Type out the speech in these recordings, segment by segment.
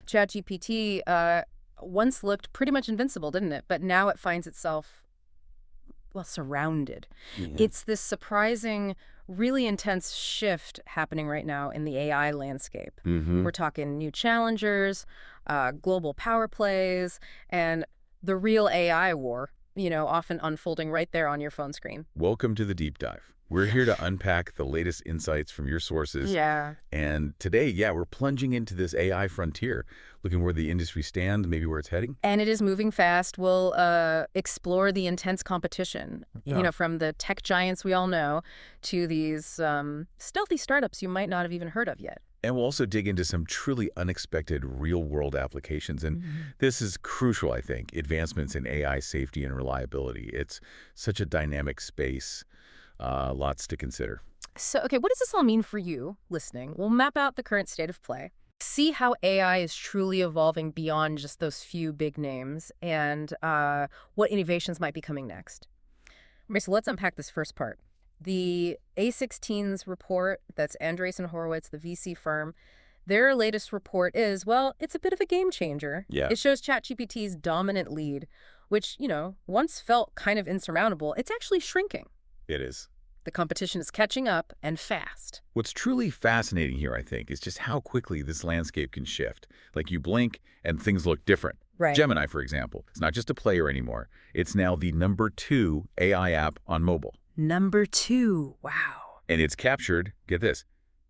ChatGPT once looked pretty much invincible, didn't it? But now it finds itself, well, surrounded. Yeah. It's this surprising, really intense shift happening right now in the AI landscape. We're talking new challengers, global power plays, and the real AI war, often unfolding right there on your phone screen. Welcome to the deep dive. We're here to unpack the latest insights from your sources. Yeah. And today, we're plunging into this AI frontier, looking where the industry stands, maybe where it's heading. And it is moving fast. We'll explore the intense competition, Yeah. from the tech giants we all know to these stealthy startups you might not have even heard of yet. And we'll also dig into some truly unexpected real-world applications. And this is crucial, I think, advancements in AI safety and reliability. It's such a dynamic space. Lots to consider. So, okay, what does this all mean for you listening? We'll map out the current state of play, see how AI is truly evolving beyond just those few big names, and what innovations might be coming next. Okay, so let's unpack this first part. The A16's report, that's Andreessen Horowitz, the VC firm, their latest report is, well, it's a bit of a game changer. Yeah. It shows ChatGPT's dominant lead, which, once felt kind of insurmountable. It's actually shrinking. It is. The competition is catching up, and fast. What's truly fascinating here, I think, is just how quickly this landscape can shift. Like you blink and things look different. Right. Gemini, for example, it's not just a player anymore. It's now the #2 AI app on mobile. #2. Wow. And it's captured, get this,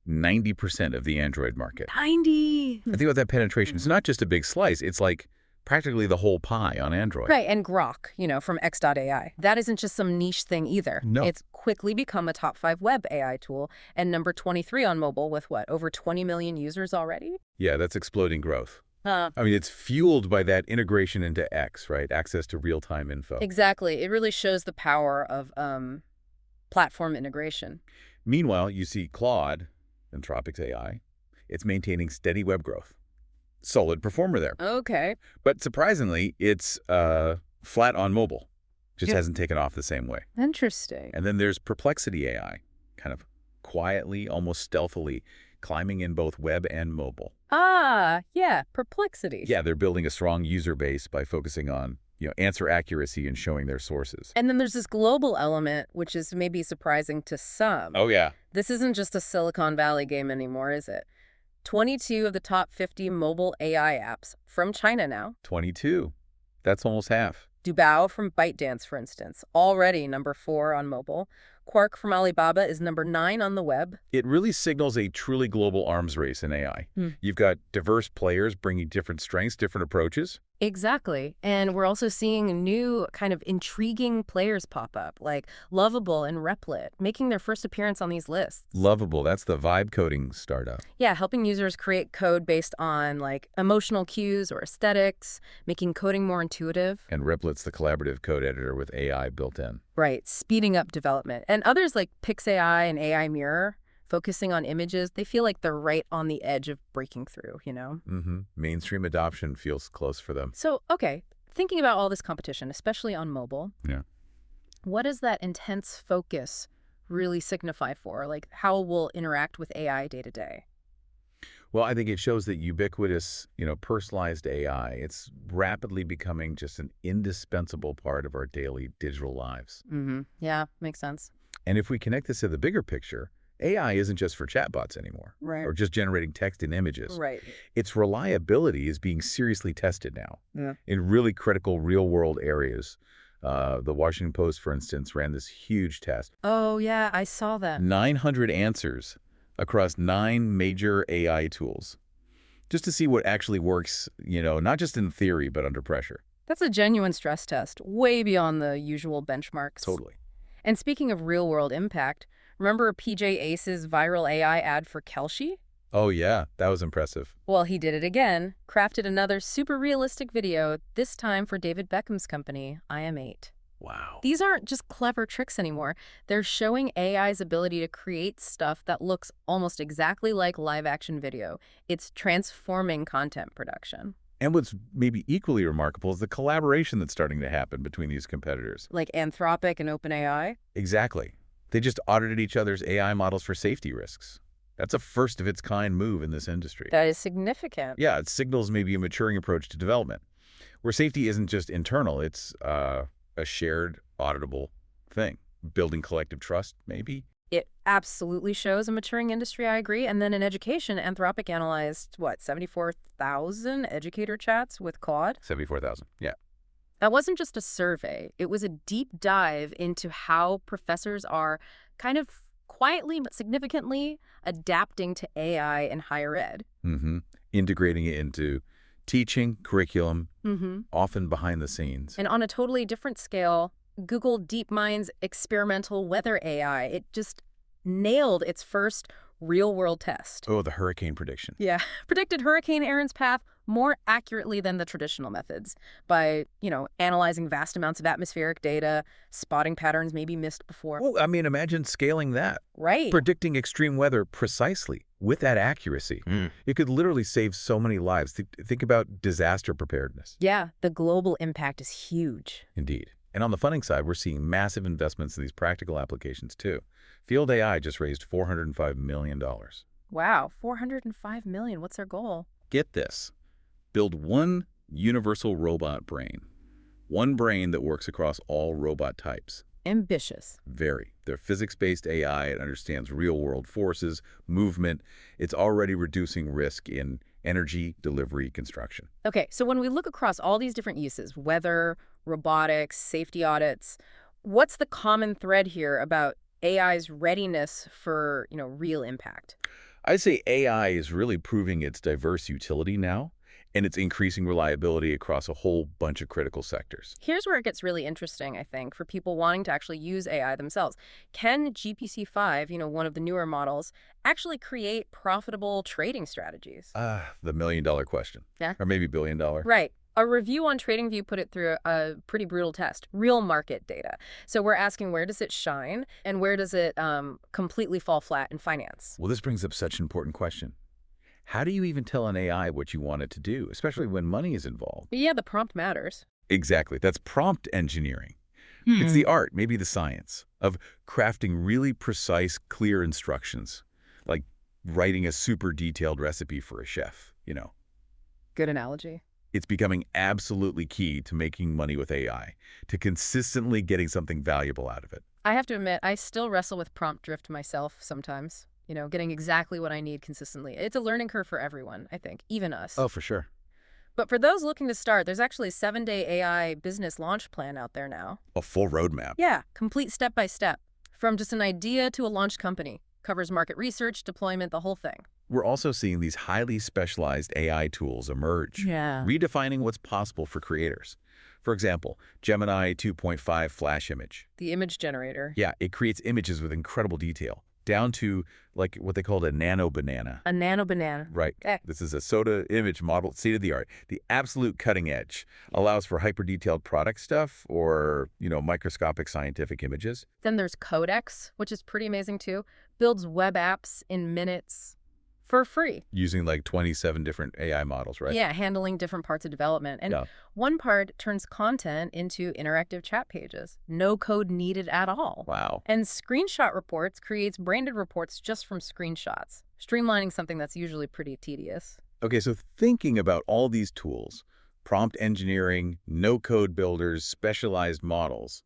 90% of the Android market. 90. I think about that penetration. It's not just a big slice. It's like practically the whole pie on Android. Right, and Grok, from x.AI. That isn't just some niche thing either. No. It's quickly become a top 5 web AI tool and number 23 on mobile with over 20 million users already? Yeah, that's exploding growth. I mean, it's fueled by that integration into X, right? Access to real-time info. Exactly. It really shows the power of platform integration. Meanwhile, you see Claude, Anthropic's AI, it's maintaining steady web growth. Solid performer there. Okay. But surprisingly, it's flat on mobile. Just hasn't taken off the same way. Interesting. And then there's Perplexity AI, kind of quietly, almost stealthily, climbing in both web and mobile. Yeah, Perplexity. Yeah, they're building a strong user base by focusing on answer accuracy and showing their sources. And then there's this global element, which is maybe surprising to some. Oh, yeah. This isn't just a Silicon Valley game anymore, is it? 22 of the top 50 mobile AI apps from China now. 22. That's almost half. Dubao from ByteDance, for instance, already number 4 on mobile. Quark from Alibaba is number 9 on the web. It really signals a truly global arms race in AI. You've got diverse players bringing different strengths, different approaches. Exactly. And we're also seeing new kind of intriguing players pop up, like Lovable and Replit, making their first appearance on these lists. Lovable, that's the vibe coding startup. Yeah, helping users create code based on emotional cues or aesthetics, making coding more intuitive. And Replit's the collaborative code editor with AI built in. Right, speeding up development. And others like PixAI and AI Mirror, focusing on images, they feel like they're right on the edge of breaking through, Mainstream adoption feels close for them. So, okay, thinking about all this competition, especially on mobile, Yeah. what does that intense focus really signify for? How we'll interact with AI day to day? Well, I think it shows that ubiquitous, personalized AI, it's rapidly becoming just an indispensable part of our daily digital lives. Yeah, makes sense. And if we connect this to the bigger picture, AI isn't just for chatbots anymore. Right. Or just generating text and images. Right. Its reliability is being seriously tested now. Yeah. In really critical real-world areas. The Washington Post, for instance, ran this huge test. Oh, yeah, I saw that. 900 answers across 9 major AI tools, just to see what actually works, not just in theory, but under pressure. That's a genuine stress test, way beyond the usual benchmarks. Totally. And speaking of real-world impact, remember PJ Ace's viral AI ad for Kelshi? Oh, yeah, that was impressive. Well, he did it again, crafted another super realistic video, this time for David Beckham's company, IM8. Wow. These aren't just clever tricks anymore. They're showing AI's ability to create stuff that looks almost exactly like live-action video. It's transforming content production. And what's maybe equally remarkable is the collaboration that's starting to happen between these competitors. Like Anthropic and OpenAI? Exactly. They just audited each other's AI models for safety risks. That's a first-of-its-kind move in this industry. That is significant. Yeah, it signals maybe a maturing approach to development, where safety isn't just internal, it's a shared, auditable thing. Building collective trust, maybe? It absolutely shows a maturing industry, I agree. And then in education, Anthropic analyzed, what, 74,000 educator chats with Claude? 74,000, yeah. That wasn't just a survey. It was a deep dive into how professors are kind of quietly but significantly adapting to AI in higher ed. Integrating it into teaching, curriculum, Mm-hmm. often behind the scenes. And on a totally different scale, Google DeepMind's experimental weather AI, it just nailed its first real-world test. Oh, the hurricane prediction. Yeah, predicted Hurricane Aaron's path more accurately than the traditional methods by, analyzing vast amounts of atmospheric data, spotting patterns maybe missed before. Well, I mean, imagine scaling that. Right. Predicting extreme weather precisely with that accuracy. It could literally save so many lives. Think about disaster preparedness. Yeah, the global impact is huge. Indeed. And on the funding side, we're seeing massive investments in these practical applications, too. FieldAI just raised $405 million. Wow, $405 million. What's their goal? Get this. Build one universal robot brain. One brain that works across all robot types. Ambitious. Very. They're physics-based AI. It understands real-world forces, movement. It's already reducing risk in energy, delivery, construction. Okay, so when we look across all these different uses, weather, robotics, safety audits, what's the common thread here about AI's readiness for, real impact? I'd say AI is really proving its diverse utility now, and it's increasing reliability across a whole bunch of critical sectors. Here's where it gets really interesting, I think, for people wanting to actually use AI themselves. Can GPT-5, one of the newer models, actually create profitable trading strategies? The million-dollar question. Yeah. Or maybe billion-dollar. Right. A review on TradingView put it through a pretty brutal test, real market data. So we're asking, where does it shine and where does it completely fall flat in finance? Well, this brings up such an important question. How do you even tell an AI what you want it to do, especially when money is involved? Yeah, the prompt matters. Exactly. That's prompt engineering. It's the art, maybe the science, of crafting really precise, clear instructions, like writing a super detailed recipe for a chef, Good analogy. It's becoming absolutely key to making money with AI, to consistently getting something valuable out of it. I have to admit, I still wrestle with prompt drift myself sometimes. Getting exactly what I need consistently. It's a learning curve for everyone, I think, even us. Oh, for sure. But for those looking to start, there's actually a 7-day AI business launch plan out there now. A full roadmap. Yeah, complete step-by-step. From just an idea to a launch company. Covers market research, deployment, the whole thing. We're also seeing these highly specialized AI tools emerge, redefining what's possible for creators. For example, Gemini 2.5 Flash Image. The image generator. Yeah, it creates images with incredible detail, down to like what they called a nano banana. A nano banana. Right. Okay. This is a soda image model, state-of-the-art. The absolute cutting edge. Allows for hyper-detailed product stuff or, microscopic scientific images. Then there's Codex, which is pretty amazing too. Builds web apps in minutes for free. Using like 27 different AI models, right? Yeah, handling different parts of development. And one part turns content into interactive chat pages. No code needed at all. Wow. And Screenshot Reports creates branded reports just from screenshots, streamlining something that's usually pretty tedious. Okay, so thinking about all these tools, prompt engineering, no-code builders, specialized models,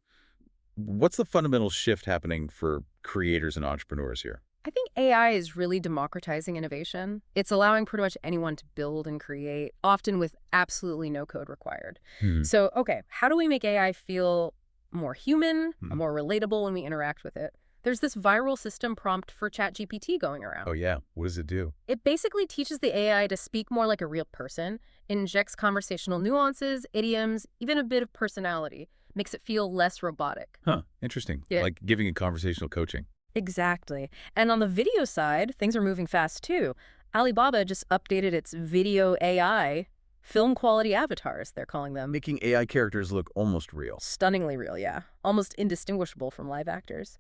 what's the fundamental shift happening for creators and entrepreneurs here? I think AI is really democratizing innovation. It's allowing pretty much anyone to build and create, often with absolutely no code required. So, okay, how do we make AI feel more human, more relatable when we interact with it? There's this viral system prompt for ChatGPT going around. Oh, yeah. What does it do? It basically teaches the AI to speak more like a real person, injects conversational nuances, idioms, even a bit of personality, makes it feel less robotic. Huh. Interesting. Yeah. Like giving it conversational coaching. Exactly. And on the video side, things are moving fast too. Alibaba just updated its video AI, film quality avatars, they're calling them. Making AI characters look almost real. Stunningly real, yeah. Almost indistinguishable from live actors.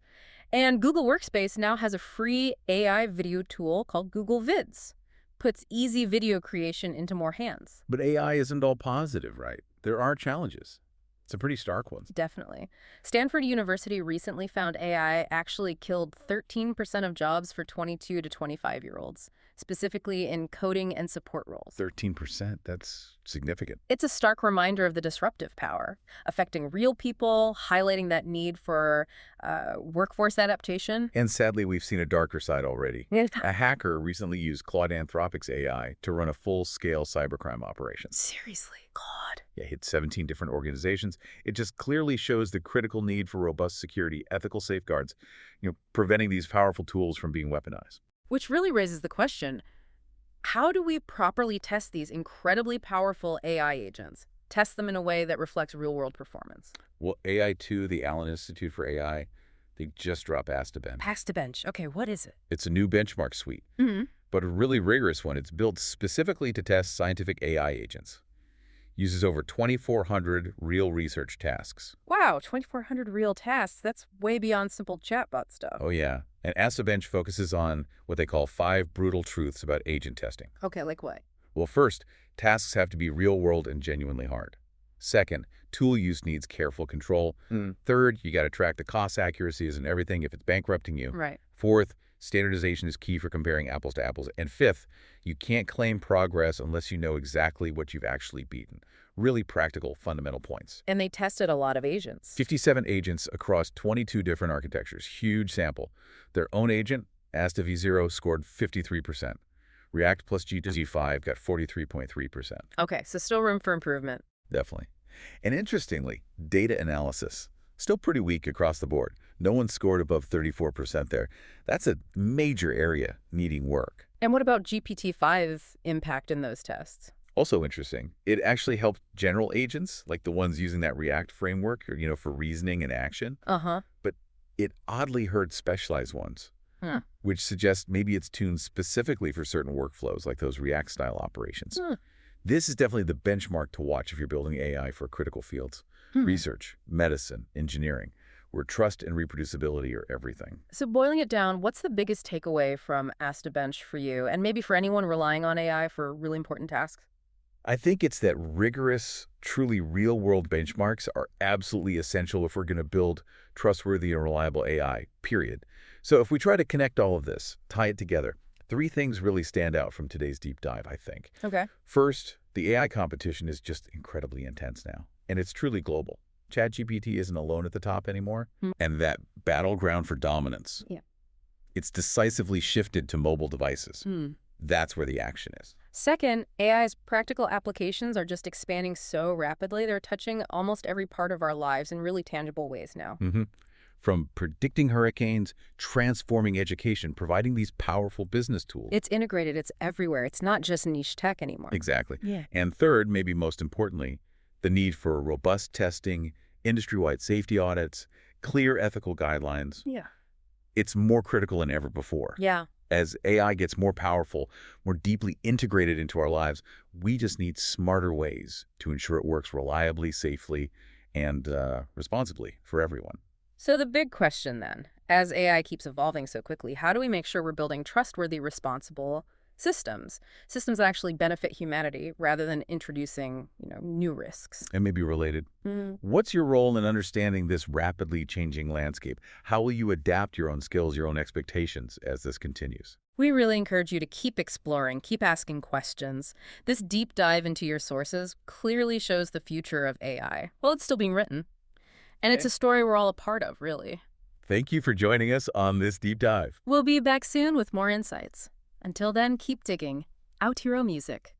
And Google Workspace now has a free AI video tool called Google Vids. Puts easy video creation into more hands. But AI isn't all positive, right? There are challenges. It's a pretty stark one. Definitely. Stanford University recently found AI actually killed 13% of jobs for 22 to 25-year-olds, specifically in coding and support roles. 13%, that's significant. It's a stark reminder of the disruptive power, affecting real people, highlighting that need for workforce adaptation. And sadly, we've seen a darker side already. Yeah. A hacker recently used Claude Anthropic's AI to run a full-scale cybercrime operation. Seriously, God. Yeah, hit 17 different organizations. It just clearly shows the critical need for robust security, ethical safeguards, preventing these powerful tools from being weaponized. Which really raises the question, how do we properly test these incredibly powerful AI agents? Test them in a way that reflects real-world performance. Well, AI2, the Allen Institute for AI, they just dropped AstaBench. AstaBench. Okay, what is it? It's a new benchmark suite, Mm-hmm. but a really rigorous one. It's built specifically to test scientific AI agents. Uses over 2,400 real research tasks. Wow, 2,400 real tasks. That's way beyond simple chatbot stuff. Oh, yeah. And AstaBench focuses on what they call 5 brutal truths about agent testing. Okay, like what? Well, first, tasks have to be real-world and genuinely hard. Second, tool use needs careful control. Third, you got to track the cost accuracies and everything if it's bankrupting you. Right. Fourth, standardization is key for comparing apples to apples. And fifth, you can't claim progress unless you know exactly what you've actually beaten. Really practical, fundamental points. And they tested a lot of agents. 57 agents across 22 different architectures. Huge sample. Their own agent, Asta V0, scored 53%. React plus G5 got 43.3%. Okay, so still room for improvement. Definitely. And interestingly, data analysis. Still pretty weak across the board. No one scored above 34% there. That's a major area needing work. And what about GPT-5's impact in those tests? Also interesting, it actually helped general agents, like the ones using that React framework, for reasoning and action. But it oddly hurt specialized ones, which suggests maybe it's tuned specifically for certain workflows, like those React-style operations. This is definitely the benchmark to watch if you're building AI for critical fields. Research, medicine, engineering, where trust and reproducibility are everything. So boiling it down, what's the biggest takeaway from AstaBench for you, and maybe for anyone relying on AI for really important tasks? I think it's that rigorous, truly real-world benchmarks are absolutely essential if we're going to build trustworthy and reliable AI, period. So if we try to connect all of this, tie it together, 3 things really stand out from today's deep dive, I think. Okay. First, the AI competition is just incredibly intense now, and it's truly global. ChatGPT isn't alone at the top anymore, and that battleground for dominance, it's decisively shifted to mobile devices. That's where the action is. Second, AI's practical applications are just expanding so rapidly. They're touching almost every part of our lives in really tangible ways now. From predicting hurricanes, transforming education, providing these powerful business tools. It's integrated. It's everywhere. It's not just niche tech anymore. Exactly. Yeah. And third, maybe most importantly, the need for robust testing, industry-wide safety audits, clear ethical guidelines. Yeah. It's more critical than ever before. Yeah. As AI gets more powerful, more deeply integrated into our lives, we just need smarter ways to ensure it works reliably, safely, and responsibly for everyone. So the big question then, as AI keeps evolving so quickly, how do we make sure we're building trustworthy, responsible systems that actually benefit humanity rather than introducing, new risks? And maybe related. What's your role in understanding this rapidly changing landscape? How will you adapt your own skills, your own expectations as this continues? We really encourage you to keep exploring, keep asking questions. This deep dive into your sources clearly shows the future of AI. Well, it's still being written. And it's a story we're all a part of, really. Thank you for joining us on this deep dive. We'll be back soon with more insights. Until then, keep digging. Out hero music.